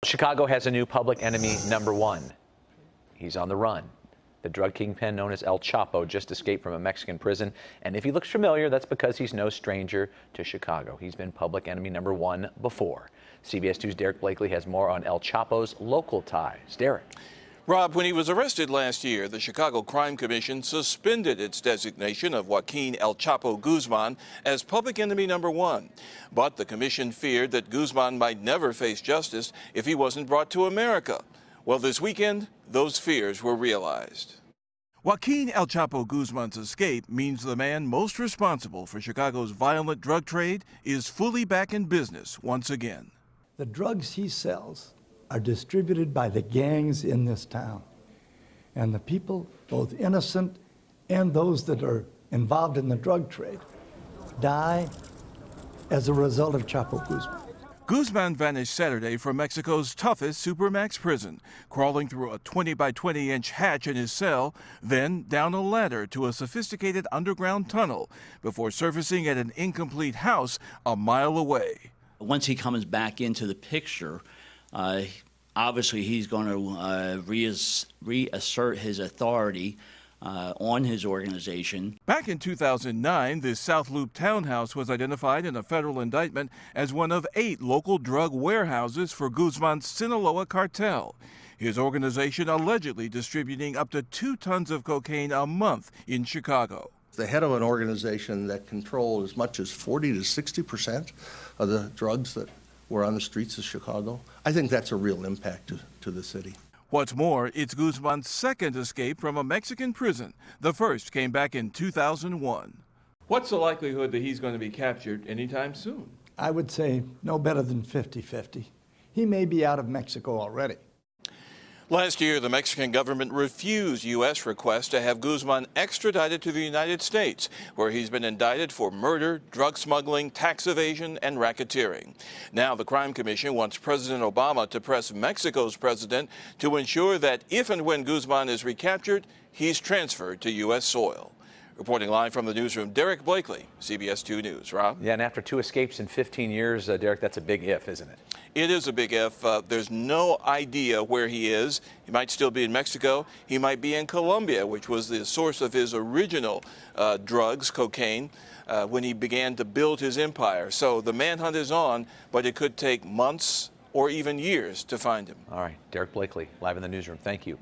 Chicago has a new public enemy number one. He's on the run. The drug kingpin known as El Chapo just escaped from a Mexican prison. And if he looks familiar, that's because he's no stranger to Chicago. He's been public enemy number one before. CBS 2's Derek Blakely has more on El Chapo's local ties. Derek. Rob, when he was arrested last year, the Chicago Crime Commission suspended its designation of Joaquin El Chapo Guzman as public enemy number one. But the commission feared that Guzman might never face justice if he wasn't brought to America. Well, this weekend, those fears were realized. Joaquin El Chapo Guzman's escape means the man most responsible for Chicago's violent drug trade is fully back in business once again. The drugs he sells are distributed by the gangs in this town. And the people, both innocent and those that are involved in the drug trade, die as a result of Chapo Guzman. Guzman vanished Saturday from Mexico's toughest supermax prison, crawling through a 20 by 20 inch hatch in his cell, then down a ladder to a sophisticated underground tunnel before surfacing at an incomplete house a mile away. Once he comes back into the picture, obviously he's going to reassert his authority on his organization. Back in 2009, this South Loop townhouse was identified in a federal indictment as one of 8 local drug warehouses for Guzman's Sinaloa cartel. His organization allegedly distributing up to 2 tons of cocaine a month in Chicago. The head of an organization that controlled as much as 40 to 60% of the drugs that were on the streets of Chicago. I think that's a real impact to the city. What's more, it's Guzman's second escape from a Mexican prison. The first came back in 2001. What's the likelihood that he's going to be captured anytime soon? I would say no better than 50-50. He may be out of Mexico already. Last year, the Mexican government refused U.S. requests to have Guzman extradited to the United States, where he's been indicted for murder, drug smuggling, tax evasion, and racketeering. Now, the Crime Commission wants President Obama to press Mexico's president to ensure that if and when Guzman is recaptured, he's transferred to U.S. soil. Reporting live from the newsroom, Derek Blakely, CBS 2 News. Rob? Yeah, and after 2 escapes in 15 years, Derek, that's a big if, isn't it? It is a big if. There's no idea where he is. He might still be in Mexico. He might be in Colombia, which was the source of his original drugs, cocaine, when he began to build his empire. So the manhunt is on, but it could take months or even years to find him. All right, Derek Blakely, live in the newsroom. Thank you.